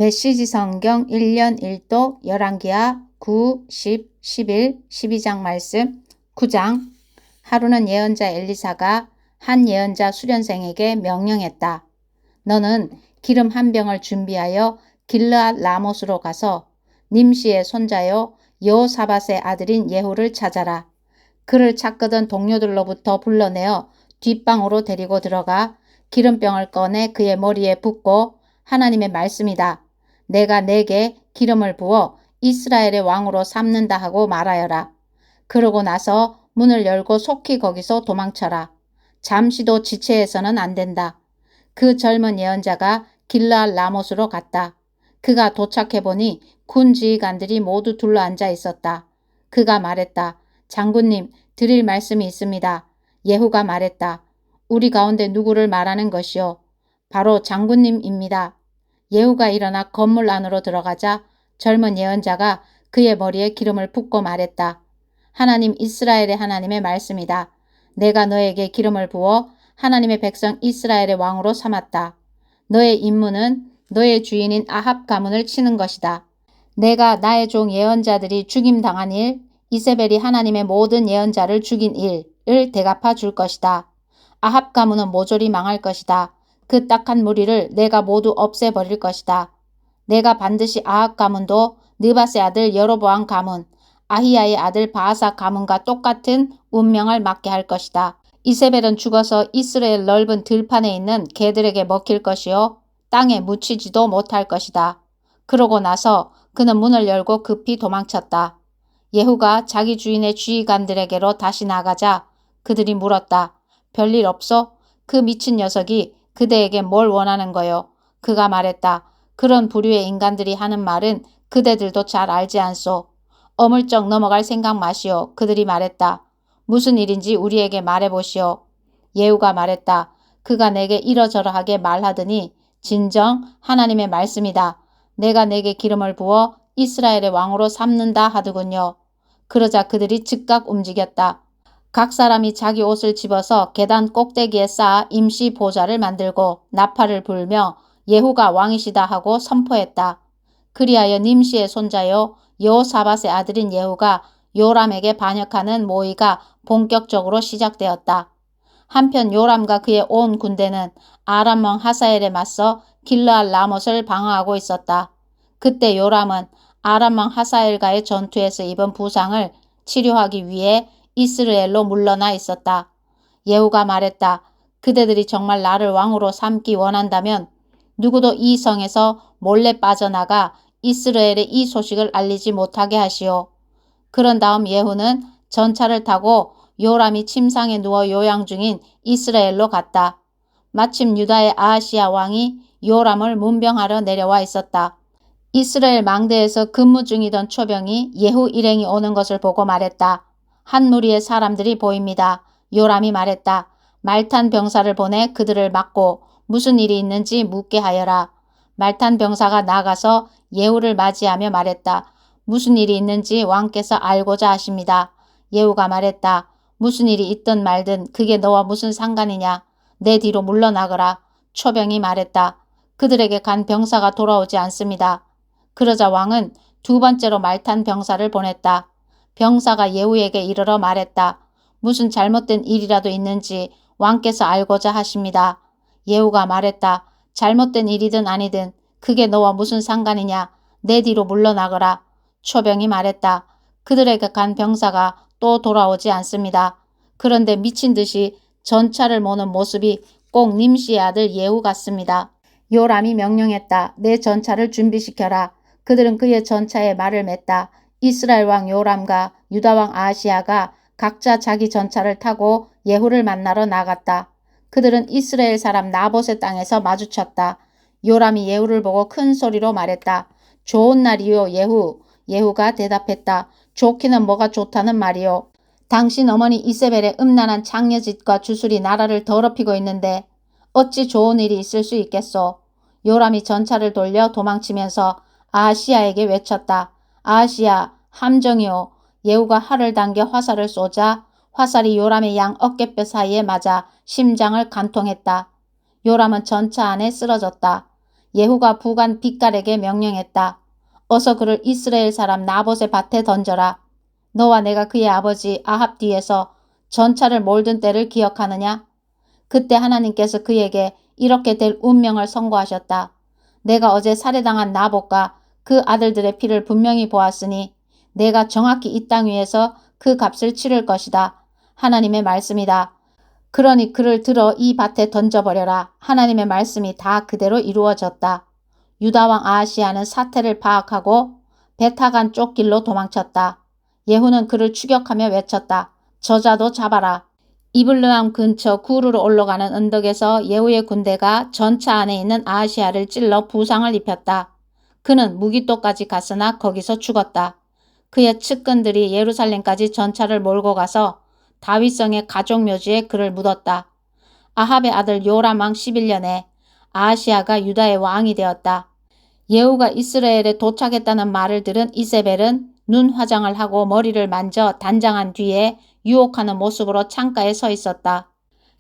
메시지 성경 1년 1도 열왕기하 9, 10, 11, 12장 말씀 9장. 하루는 예언자 엘리사가 한 예언자 수련생에게 명령했다. 너는 기름 한 병을 준비하여 길르앗 라못으로 가서 님시의 손자요 여호사밧의 아들인 예후를 찾아라. 그를 찾거든 동료들로부터 불러내어 뒷방으로 데리고 들어가 기름병을 꺼내 그의 머리에 붓고 하나님의 말씀이다. 내가 내게 기름을 부어 이스라엘의 왕으로 삼는다 하고 말하여라. 그러고 나서 문을 열고 속히 거기서 도망쳐라. 잠시도 지체해서는 안 된다. 그 젊은 예언자가 길르앗 라못으로 갔다. 그가 도착해보니 군 지휘관들이 모두 둘러앉아 있었다. 그가 말했다. 장군님, 드릴 말씀이 있습니다. 예후가 말했다. 우리 가운데 누구를 말하는 것이요? 바로 장군님입니다. 예후가 일어나 건물 안으로 들어가자 젊은 예언자가 그의 머리에 기름을 붓고 말했다. 하나님 이스라엘의 하나님의 말씀이다. 내가 너에게 기름을 부어 하나님의 백성 이스라엘의 왕으로 삼았다. 너의 임무는 너의 주인인 아합 가문을 치는 것이다. 내가 나의 종 예언자들이 죽임당한 일, 이세벨이 하나님의 모든 예언자를 죽인 일을 대갚아 줄 것이다. 아합 가문은 모조리 망할 것이다. 그 딱한 무리를 내가 모두 없애버릴 것이다. 내가 반드시 아합 가문도 느밧의 아들 여로보암 가문, 아히야의 아들 바아사 가문과 똑같은 운명을 맞게 할 것이다. 이세벨은 죽어서 이스라엘 넓은 들판에 있는 개들에게 먹힐 것이요 땅에 묻히지도 못할 것이다. 그러고 나서 그는 문을 열고 급히 도망쳤다. 예후가 자기 주인의 지휘관들에게로 다시 나가자 그들이 물었다. 별일 없어? 그 미친 녀석이 그대에게 뭘 원하는 거요? 그가 말했다. 그런 부류의 인간들이 하는 말은 그대들도 잘 알지 않소. 어물쩍 넘어갈 생각 마시오. 그들이 말했다. 무슨 일인지 우리에게 말해보시오. 예후가 말했다. 그가 내게 이러저러하게 말하더니 진정 하나님의 말씀이다. 내가 내게 기름을 부어 이스라엘의 왕으로 삼는다 하더군요. 그러자 그들이 즉각 움직였다. 각 사람이 자기 옷을 집어서 계단 꼭대기에 쌓아 임시 보좌를 만들고 나팔을 불며 예후가 왕이시다 하고 선포했다. 그리하여 님시의 손자요 여호사밧의 아들인 예후가 요람에게 반역하는 모의가 본격적으로 시작되었다. 한편 요람과 그의 온 군대는 아람 왕 하사엘에 맞서 길르앗 라못을 방어하고 있었다. 그때 요람은 아람 왕 하사엘과의 전투에서 입은 부상을 치료하기 위해 이스라엘로 물러나 있었다. 예후가 말했다. 그대들이 정말 나를 왕으로 삼기 원한다면 누구도 이 성에서 몰래 빠져나가 이스라엘에 이 소식을 알리지 못하게 하시오. 그런 다음 예후는 전차를 타고 요람이 침상에 누워 요양 중인 이스라엘로 갔다. 마침 유다의 아하시야 왕이 요람을 문병하러 내려와 있었다. 이스라엘 망대에서 근무 중이던 초병이 예후 일행이 오는 것을 보고 말했다. 한 무리의 사람들이 보입니다. 요람이 말했다. 말탄 병사를 보내 그들을 막고 무슨 일이 있는지 묻게 하여라. 말탄 병사가 나가서 예후를 맞이하며 말했다. 무슨 일이 있는지 왕께서 알고자 하십니다. 예후가 말했다. 무슨 일이 있든 말든 그게 너와 무슨 상관이냐. 내 뒤로 물러나거라. 초병이 말했다. 그들에게 간 병사가 돌아오지 않습니다. 그러자 왕은 두 번째로 말탄 병사를 보냈다. 병사가 예후에게 이르러 말했다. 무슨 잘못된 일이라도 있는지 왕께서 알고자 하십니다. 예후가 말했다. 잘못된 일이든 아니든 그게 너와 무슨 상관이냐. 내 뒤로 물러나거라. 초병이 말했다. 그들에게 간 병사가 또 돌아오지 않습니다. 그런데 미친 듯이 전차를 모는 모습이 꼭 님시의 아들 예후 같습니다. 요람이 명령했다. 내 전차를 준비시켜라. 그들은 그의 전차에 말을 맸다. 이스라엘 왕 요람과 유다 왕 아하시야가 각자 자기 전차를 타고 예후를 만나러 나갔다. 그들은 이스라엘 사람 나봇의 땅에서 마주쳤다. 요람이 예후를 보고 큰 소리로 말했다. 좋은 날이요 예후. 예후가 대답했다. 좋기는 뭐가 좋다는 말이요. 당신 어머니 이세벨의 음란한 창녀짓과 주술이 나라를 더럽히고 있는데 어찌 좋은 일이 있을 수 있겠소. 요람이 전차를 돌려 도망치면서 아하시야에게 외쳤다. 아하시야, 함정이요. 예후가 활을 당겨 화살을 쏘자 화살이 요람의 양 어깨뼈 사이에 맞아 심장을 간통했다. 요람은 전차 안에 쓰러졌다. 예후가 부관 빛깔에게 명령했다. 어서 그를 이스라엘 사람 나봇의 밭에 던져라. 너와 내가 그의 아버지 아합 뒤에서 전차를 몰든 때를 기억하느냐? 그때 하나님께서 그에게 이렇게 될 운명을 선고하셨다. 내가 어제 살해당한 나봇과 그 아들들의 피를 분명히 보았으니 내가 정확히 이 땅 위에서 그 값을 치를 것이다. 하나님의 말씀이다. 그러니 그를 들어 이 밭에 던져버려라. 하나님의 말씀이 다 그대로 이루어졌다. 유다왕 아하시야는 사태를 파악하고 베타간 쪽길로 도망쳤다. 예후는 그를 추격하며 외쳤다. 저자도 잡아라. 이블르함 근처 구르로 올라가는 언덕에서 예후의 군대가 전차 안에 있는 아하시야를 찔러 부상을 입혔다. 그는 무기토까지 갔으나 거기서 죽었다. 그의 측근들이 예루살렘까지 전차를 몰고 가서 다윗성의 가족묘지에 그를 묻었다. 아합의 아들 요람 왕 11년에 아하시야가 유다의 왕이 되었다. 예후가 이스라엘에 도착했다는 말을 들은 이세벨은 눈 화장을 하고 머리를 만져 단장한 뒤에 유혹하는 모습으로 창가에 서 있었다.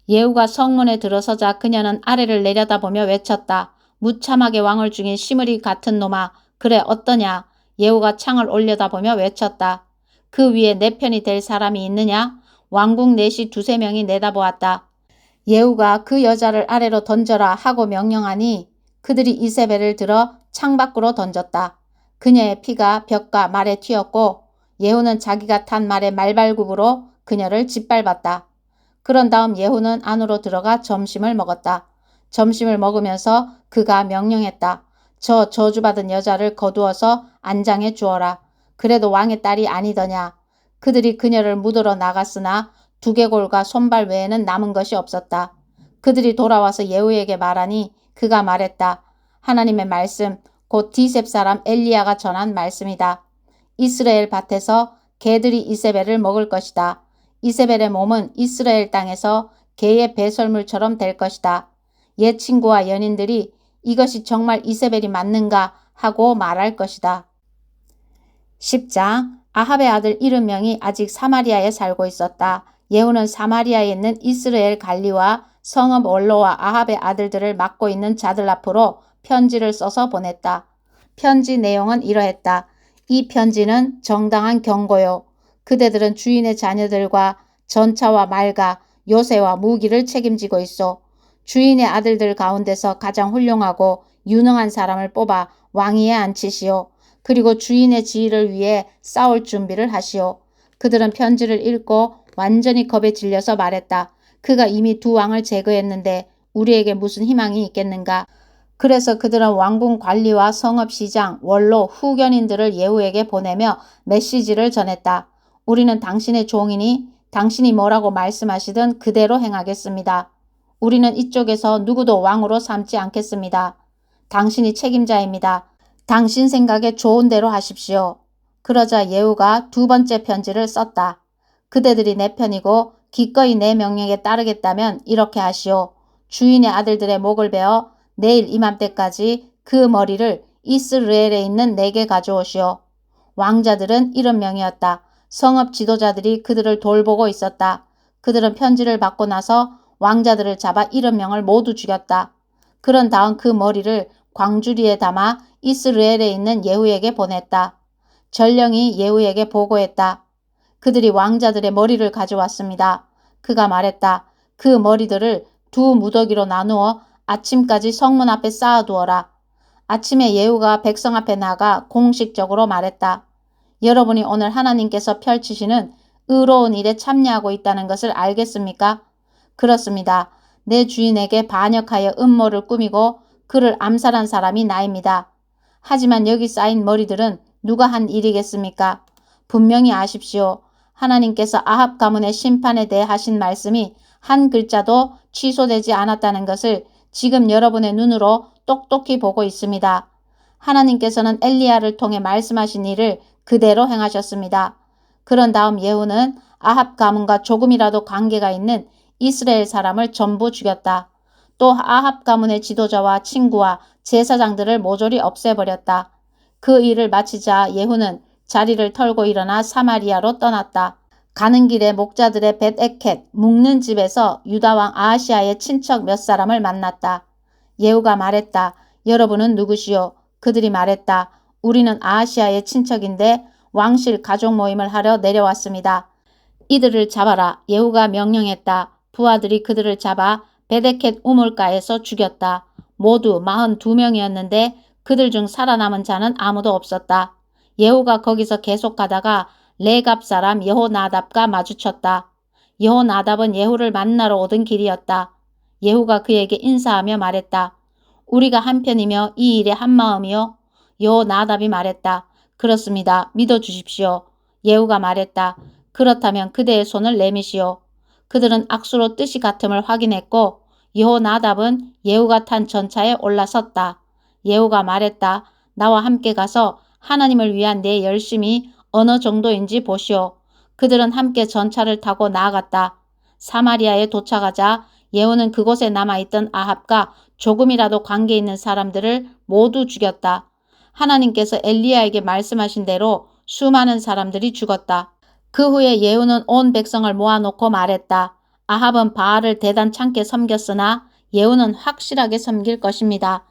예후가 성문에 들어서자 그녀는 아래를 내려다보며 외쳤다. 무참하게 왕을 죽인 시므리 같은 놈아, 그래 어떠냐? 예후가 창을 올려다보며 외쳤다. 그 위에 내 편이 될 사람이 있느냐? 왕궁 내시 두세 명이 내다보았다. 예후가 그 여자를 아래로 던져라 하고 명령하니 그들이 이세벨을 들어 창밖으로 던졌다. 그녀의 피가 벽과 말에 튀었고 예후는 자기가 탄 말의 말발굽으로 그녀를 짓밟았다. 그런 다음 예후는 안으로 들어가 점심을 먹었다. 점심을 먹으면서 그가 명령했다. 저 저주받은 여자를 거두어서 안장에 주어라. 그래도 왕의 딸이 아니더냐. 그들이 그녀를 묻으러 나갔으나 두개골과 손발 외에는 남은 것이 없었다. 그들이 돌아와서 예후에게 말하니 그가 말했다. 하나님의 말씀, 곧 디셉 사람 엘리야가 전한 말씀이다. 이스라엘 밭에서 개들이 이세벨을 먹을 것이다. 이세벨의 몸은 이스라엘 땅에서 개의 배설물처럼 될 것이다. 옛 친구와 연인들이 이것이 정말 이세벨이 맞는가 하고 말할 것이다. 10장 아합의 아들 70명이 아직 사마리아에 살고 있었다. 예후는 사마리아에 있는 이스라엘 관리와 성읍 원로와 아합의 아들들을 맡고 있는 자들 앞으로 편지를 써서 보냈다. 편지 내용은 이러했다. 이 편지는 정당한 경고요. 그대들은 주인의 자녀들과 전차와 말과 요새와 무기를 책임지고 있어. 주인의 아들들 가운데서 가장 훌륭하고 유능한 사람을 뽑아 왕위에 앉히시오. 그리고 주인의 지위를 위해 싸울 준비를 하시오. 그들은 편지를 읽고 완전히 겁에 질려서 말했다. 그가 이미 두 왕을 제거했는데 우리에게 무슨 희망이 있겠는가. 그래서 그들은 왕궁 관리와 성읍시장, 원로, 후견인들을 예후에게 보내며 메시지를 전했다. 우리는 당신의 종이니 당신이 뭐라고 말씀하시든 그대로 행하겠습니다. 우리는 이쪽에서 누구도 왕으로 삼지 않겠습니다. 당신이 책임자입니다. 당신 생각에 좋은 대로 하십시오. 그러자 예후가 두 번째 편지를 썼다. 그대들이 내 편이고 기꺼이 내 명령에 따르겠다면 이렇게 하시오. 주인의 아들들의 목을 베어 내일 이맘때까지 그 머리를 이스라엘에 있는 내게 가져오시오. 왕자들은 70명이었다. 성읍 지도자들이 그들을 돌보고 있었다. 그들은 편지를 받고 나서 왕자들을 잡아 70명을 모두 죽였다. 그런 다음 그 머리를 광주리에 담아 이스라엘에 있는 예후에게 보냈다. 전령이 예후에게 보고했다. 그들이 왕자들의 머리를 가져왔습니다. 그가 말했다. 그 머리들을 두 무더기로 나누어 아침까지 성문 앞에 쌓아두어라. 아침에 예후가 백성 앞에 나가 공식적으로 말했다. 여러분이 오늘 하나님께서 펼치시는 의로운 일에 참여하고 있다는 것을 알겠습니까? 그렇습니다. 내 주인에게 반역하여 음모를 꾸미고 그를 암살한 사람이 나입니다. 하지만 여기 쌓인 머리들은 누가 한 일이겠습니까? 분명히 아십시오. 하나님께서 아합 가문의 심판에 대해 하신 말씀이 한 글자도 취소되지 않았다는 것을 지금 여러분의 눈으로 똑똑히 보고 있습니다. 하나님께서는 엘리야를 통해 말씀하신 일을 그대로 행하셨습니다. 그런 다음 예후는 아합 가문과 조금이라도 관계가 있는 이스라엘 사람을 전부 죽였다. 또 아합 가문의 지도자와 친구와 제사장들을 모조리 없애버렸다. 그 일을 마치자 예후는 자리를 털고 일어나 사마리아로 떠났다. 가는 길에 목자들의 벳에켓 묵는 집에서 유다왕 아하시야의 친척 몇 사람을 만났다. 예후가 말했다. 여러분은 누구시오? 그들이 말했다. 우리는 아하시아의 친척인데 왕실 가족 모임을 하려 내려왔습니다. 이들을 잡아라. 예후가 명령했다. 부하들이 그들을 잡아 베데켓 우물가에서 죽였다. 모두 42명이었는데 그들 중 살아남은 자는 아무도 없었다. 예후가 거기서 계속 가다가 레갑 사람 여호나답과 마주쳤다. 여호나답은 예후를 만나러 오던 길이었다. 예후가 그에게 인사하며 말했다. 우리가 한편이며 이 일에 한마음이요? 여호나답이 말했다. 그렇습니다. 믿어주십시오. 예후가 말했다. 그렇다면 그대의 손을 내미시오. 그들은 악수로 뜻이 같음을 확인했고 여호나답은 예후가 탄 전차에 올라섰다. 예후가 말했다. 나와 함께 가서 하나님을 위한 내 열심이 어느 정도인지 보시오. 그들은 함께 전차를 타고 나아갔다. 사마리아에 도착하자 예후는 그곳에 남아있던 아합과 조금이라도 관계 있는 사람들을 모두 죽였다. 하나님께서 엘리야에게 말씀하신 대로 수많은 사람들이 죽었다. 그 후에 예후는 온 백성을 모아놓고 말했다. 아합은 바알을 대단찮게 섬겼으나 예후는 확실하게 섬길 것입니다.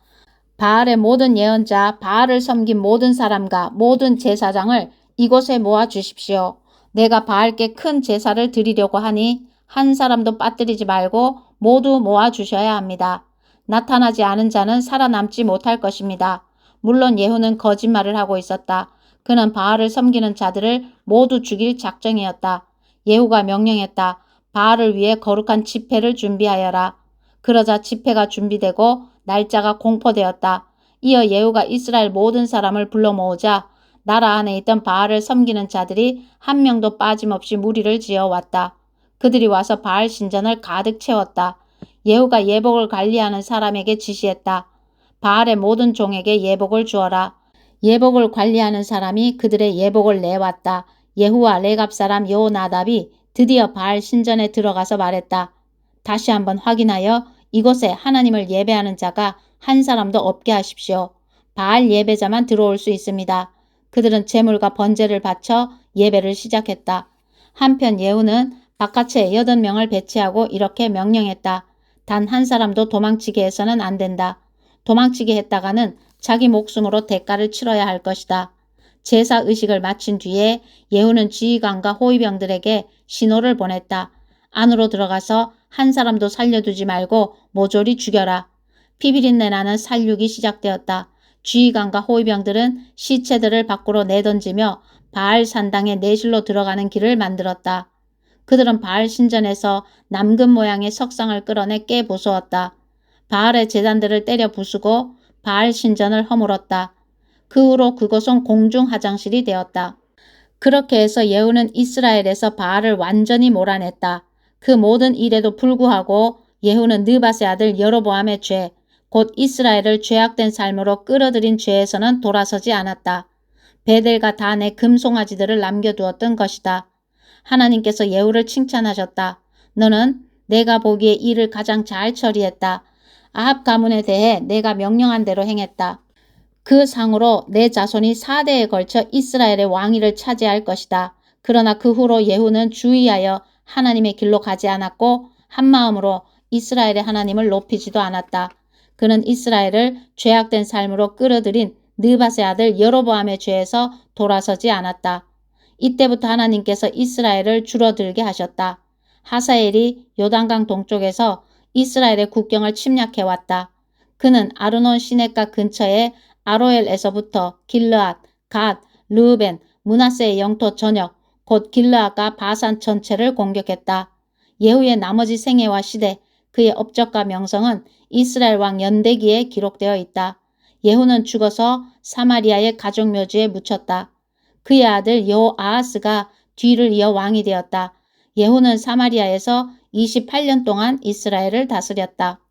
바알의 모든 예언자, 바알을 섬긴 모든 사람과 모든 제사장을 이곳에 모아주십시오. 내가 바알께 큰 제사를 드리려고 하니 한 사람도 빠뜨리지 말고 모두 모아주셔야 합니다. 나타나지 않은 자는 살아남지 못할 것입니다. 물론 예후는 거짓말을 하고 있었다. 그는 바알을 섬기는 자들을 모두 죽일 작정이었다. 예후가 명령했다. 바알을 위해 거룩한 집회를 준비하여라. 그러자 집회가 준비되고 날짜가 공포되었다. 이어 예후가 이스라엘 모든 사람을 불러 모으자 나라 안에 있던 바알을 섬기는 자들이 한 명도 빠짐없이 무리를 지어왔다. 그들이 와서 바알 신전을 가득 채웠다. 예후가 예복을 관리하는 사람에게 지시했다. 바알의 모든 종에게 예복을 주어라. 예복을 관리하는 사람이 그들의 예복을 내왔다. 예후와 레갑 사람 여호나답이 드디어 바알 신전에 들어가서 말했다. 다시 한번 확인하여 이곳에 하나님을 예배하는 자가 한 사람도 없게 하십시오. 바알 예배자만 들어올 수 있습니다. 그들은 제물과 번제를 바쳐 예배를 시작했다. 한편 예후는 바깥에 8명을 배치하고 이렇게 명령했다. 단 한 사람도 도망치게 해서는 안 된다. 도망치게 했다가는 자기 목숨으로 대가를 치러야 할 것이다. 제사 의식을 마친 뒤에 예후는 지휘관과 호위병들에게 신호를 보냈다. 안으로 들어가서 한 사람도 살려두지 말고 모조리 죽여라. 피비린내 나는 살육이 시작되었다. 지휘관과 호위병들은 시체들을 밖으로 내던지며 바알 산당의 내실로 들어가는 길을 만들었다. 그들은 바알 신전에서 남금 모양의 석상을 끌어내 깨 부수었다. 바알의 제단들을 때려 부수고 바알 신전을 허물었다. 그 후로 그곳은 공중 화장실이 되었다. 그렇게 해서 예후는 이스라엘에서 바알을 완전히 몰아냈다. 그 모든 일에도 불구하고 예후는 느밧의 아들 여로보암의 죄, 곧 이스라엘을 죄악된 삶으로 끌어들인 죄에서는 돌아서지 않았다. 베델과 단의 금송아지들을 남겨두었던 것이다. 하나님께서 예후를 칭찬하셨다. 너는 내가 보기에 일을 가장 잘 처리했다. 아합 가문에 대해 내가 명령한 대로 행했다. 그 상으로 내 자손이 4대에 걸쳐 이스라엘의 왕위를 차지할 것이다. 그러나 그 후로 예후는 주의하여 하나님의 길로 가지 않았고 한마음으로 이스라엘의 하나님을 높이지도 않았다. 그는 이스라엘을 죄악된 삶으로 끌어들인 느밧의 아들 여로보암의 죄에서 돌아서지 않았다. 이때부터 하나님께서 이스라엘을 줄어들게 하셨다. 하사엘이 요단강 동쪽에서 이스라엘의 국경을 침략해왔다. 그는 아르논 시냇가 근처에 아로엘에서부터 길르앗, 갓, 르우벤, 므낫세의 영토 전역, 곧 길르앗과 바산 전체를 공격했다. 예후의 나머지 생애와 시대, 그의 업적과 명성은 이스라엘 왕 연대기에 기록되어 있다. 예후는 죽어서 사마리아의 가족묘지에 묻혔다. 그의 아들 여호아하스가 뒤를 이어 왕이 되었다. 예후는 사마리아에서 28년 동안 이스라엘을 다스렸다.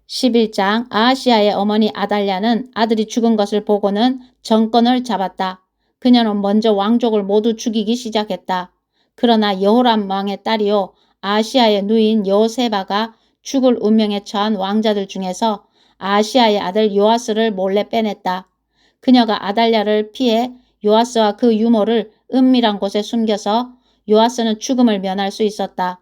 11장 아하시아의 어머니 아달랴는 아들이 죽은 것을 보고는 정권을 잡았다. 그녀는 먼저 왕족을 모두 죽이기 시작했다. 그러나 여호람 왕의 딸이요 아하시아의 누이인 여호세바가 죽을 운명에 처한 왕자들 중에서 아하시아의 아들 요아스를 몰래 빼냈다. 그녀가 아달랴를 피해 요아스와 그 유모를 은밀한 곳에 숨겨서 요아스는 죽음을 면할 수 있었다.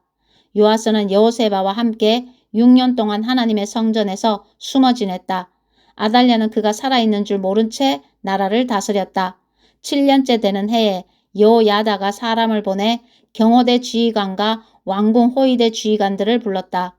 요아스는 여호세바와 함께 6년 동안 하나님의 성전에서 숨어 지냈다. 아달랴는 그가 살아있는 줄 모른 채 나라를 다스렸다. 7년째 되는 해에 여호야다가 사람을 보내 경호대 지휘관과 왕궁 호위대 지휘관들을 불렀다.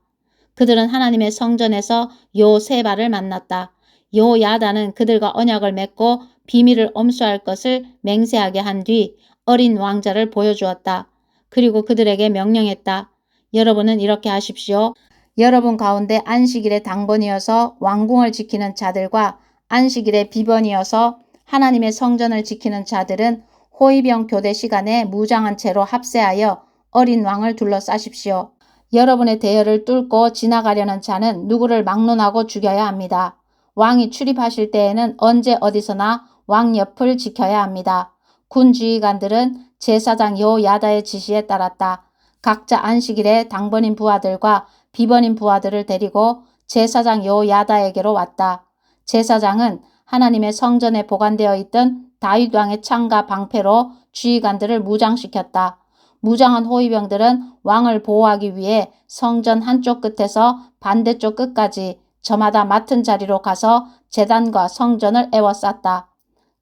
그들은 하나님의 성전에서 요세바를 만났다. 여호야다는 그들과 언약을 맺고 비밀을 엄수할 것을 맹세하게 한 뒤 어린 왕자를 보여주었다. 그리고 그들에게 명령했다. 여러분은 이렇게 하십시오. 여러분 가운데 안식일의 당번이어서 왕궁을 지키는 자들과 안식일의 비번이어서 하나님의 성전을 지키는 자들은 호위병 교대 시간에 무장한 채로 합세하여 어린 왕을 둘러싸십시오. 여러분의 대열을 뚫고 지나가려는 자는 누구를 막론하고 죽여야 합니다. 왕이 출입하실 때에는 언제 어디서나 왕 옆을 지켜야 합니다. 군 지휘관들은 제사장 여호야다의 지시에 따랐다. 각자 안식일에 당번인 부하들과 비번인 부하들을 데리고 제사장 여호야다에게로 왔다. 제사장은 하나님의 성전에 보관되어 있던 다윗 왕의 창과 방패로 지휘관들을 무장시켰다. 무장한 호위병들은 왕을 보호하기 위해 성전 한쪽 끝에서 반대쪽 끝까지 저마다 맡은 자리로 가서 제단과 성전을 에워쌌다.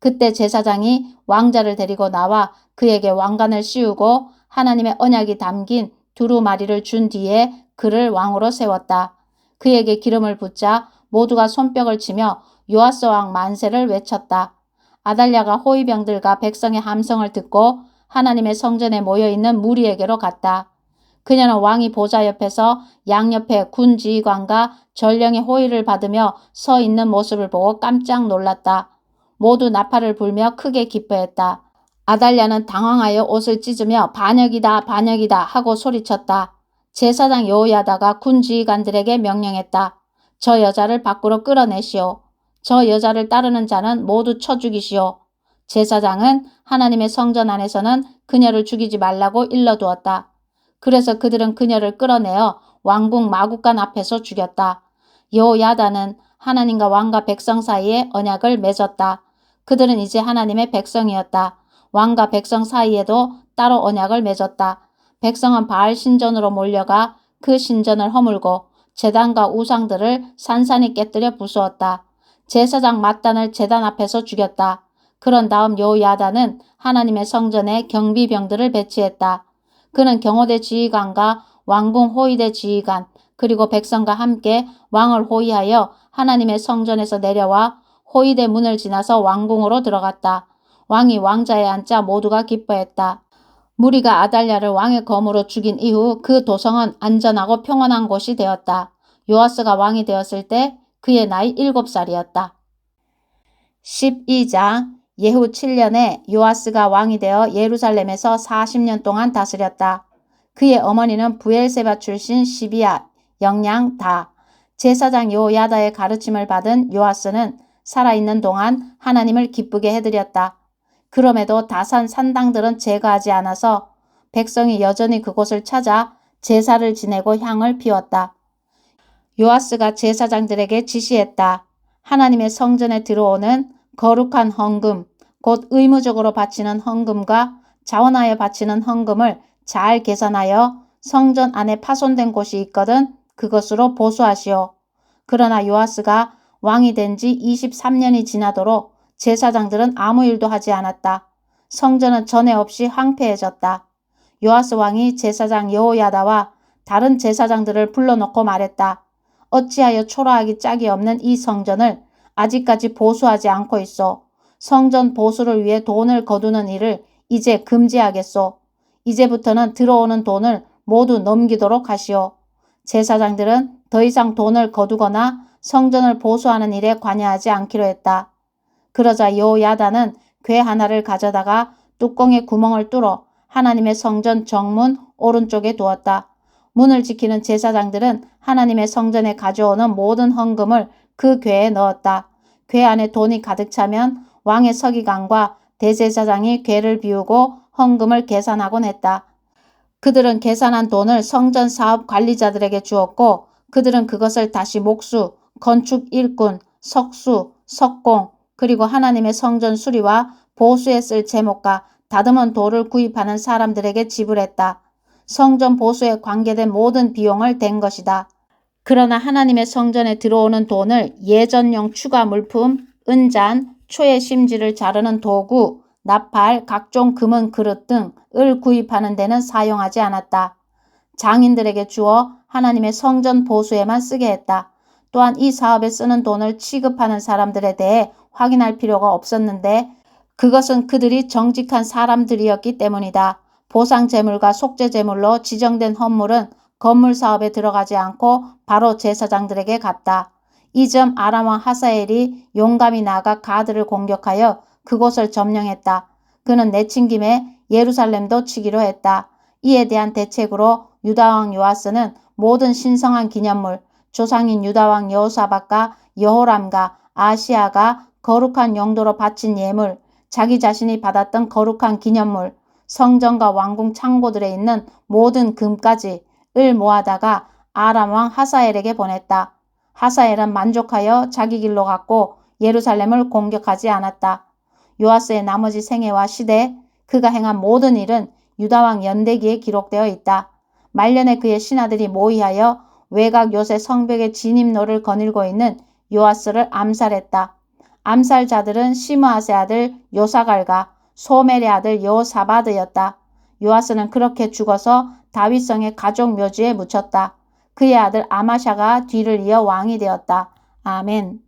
그때 제사장이 왕자를 데리고 나와 그에게 왕관을 씌우고 하나님의 언약이 담긴 두루마리를 준 뒤에 그를 왕으로 세웠다. 그에게 기름을 붓자 모두가 손뼉을 치며 요아스 왕 만세를 외쳤다. 아달랴가 호위병들과 백성의 함성을 듣고 하나님의 성전에 모여있는 무리에게로 갔다. 그녀는 왕이 보좌 옆에서 양옆에 군 지휘관과 전령의 호위를 받으며 서 있는 모습을 보고 깜짝 놀랐다. 모두 나팔을 불며 크게 기뻐했다. 아달랴는 당황하여 옷을 찢으며 반역이다 반역이다 하고 소리쳤다. 제사장 여호야다가 군 지휘관들에게 명령했다. 저 여자를 밖으로 끌어내시오. 저 여자를 따르는 자는 모두 쳐 죽이시오. 제사장은 하나님의 성전 안에서는 그녀를 죽이지 말라고 일러두었다. 그래서 그들은 그녀를 끌어내어 왕궁 마구간 앞에서 죽였다. 여호야다는 하나님과 왕과 백성 사이에 언약을 맺었다. 그들은 이제 하나님의 백성이었다. 왕과 백성 사이에도 따로 언약을 맺었다. 백성은 바알 신전으로 몰려가 그 신전을 허물고 제단과 우상들을 산산이 깨뜨려 부수었다. 제사장 맏단을 제단 앞에서 죽였다. 그런 다음 여호야다는 하나님의 성전에 경비병들을 배치했다. 그는 경호대 지휘관과 왕궁 호위대 지휘관 그리고 백성과 함께 왕을 호위하여 하나님의 성전에서 내려와 호위대 문을 지나서 왕궁으로 들어갔다. 왕이 왕자에 앉자 모두가 기뻐했다. 무리가 아달랴를 왕의 검으로 죽인 이후 그 도성은 안전하고 평온한 곳이 되었다. 요아스가 왕이 되었을 때 그의 나이 7살이었다. 12장 예후 7년에 요아스가 왕이 되어 예루살렘에서 40년 동안 다스렸다. 그의 어머니는 부엘세바 출신 시비앗, 영양 다. 제사장 여호야다의 가르침을 받은 요아스는 살아있는 동안 하나님을 기쁘게 해드렸다. 그럼에도 다산 산당들은 제거하지 않아서 백성이 여전히 그곳을 찾아 제사를 지내고 향을 피웠다. 요아스가 제사장들에게 지시했다. 하나님의 성전에 들어오는 거룩한 헌금, 곧 의무적으로 바치는 헌금과 자원하여 바치는 헌금을 잘 계산하여 성전 안에 파손된 곳이 있거든 그것으로 보수하시오. 그러나 요아스가 왕이 된 지 23년이 지나도록 제사장들은 아무 일도 하지 않았다. 성전은 전에 없이 황폐해졌다. 요아스 왕이 제사장 여호야다와 다른 제사장들을 불러놓고 말했다. 어찌하여 초라하기 짝이 없는 이 성전을 아직까지 보수하지 않고 있소. 성전 보수를 위해 돈을 거두는 일을 이제 금지하겠소. 이제부터는 들어오는 돈을 모두 넘기도록 하시오. 제사장들은 더 이상 돈을 거두거나 성전을 보수하는 일에 관여하지 않기로 했다. 그러자 여호야다는 궤 하나를 가져다가 뚜껑에 구멍을 뚫어 하나님의 성전 정문 오른쪽에 두었다. 문을 지키는 제사장들은 하나님의 성전에 가져오는 모든 헌금을 그 궤에 넣었다. 궤 안에 돈이 가득 차면 왕의 서기관과 대제사장이 궤를 비우고 헌금을 계산하곤 했다. 그들은 계산한 돈을 성전 사업 관리자들에게 주었고 그들은 그것을 다시 목수, 건축 일꾼, 석수, 석공, 그리고 하나님의 성전 수리와 보수에 쓸 제목과 다듬은 돌을 구입하는 사람들에게 지불했다. 성전 보수에 관계된 모든 비용을 댄 것이다. 그러나 하나님의 성전에 들어오는 돈을 예전용 추가 물품, 은잔, 초의 심지를 자르는 도구, 나팔, 각종 금은 그릇 등을 구입하는 데는 사용하지 않았다. 장인들에게 주어 하나님의 성전 보수에만 쓰게 했다. 또한 이 사업에 쓰는 돈을 취급하는 사람들에 대해 확인할 필요가 없었는데 그것은 그들이 정직한 사람들이었기 때문이다. 보상 제물과 속죄 제물로 지정된 헌물은 건물 사업에 들어가지 않고 바로 제사장들에게 갔다. 이 점 아람 왕 하사엘이 용감히 나가 가드를 공격하여 그곳을 점령했다. 그는 내친 김에 예루살렘도 치기로 했다. 이에 대한 대책으로 유다왕 요아스는 모든 신성한 기념물, 조상인 유다왕 여호사밧과 여호람과 아시아가 거룩한 용도로 바친 예물, 자기 자신이 받았던 거룩한 기념물, 성전과 왕궁 창고들에 있는 모든 금까지 을 모아다가 아람 왕 하사엘에게 보냈다. 하사엘은 만족하여 자기 길로 갔고 예루살렘을 공격하지 않았다. 요아스의 나머지 생애와 시대, 그가 행한 모든 일은 유다왕 연대기에 기록되어 있다. 말년에 그의 신하들이 모의하여 외곽 요새 성벽의 진입로를 거닐고 있는 요아스를 암살했다. 암살자들은 시므아스의 아들 요사갈과 소멜의 아들 여호사밧이었다. 요아스는 그렇게 죽어서 다윗성의 가족 묘지에 묻혔다. 그의 아들 아마샤가 뒤를 이어 왕이 되었다. 아멘.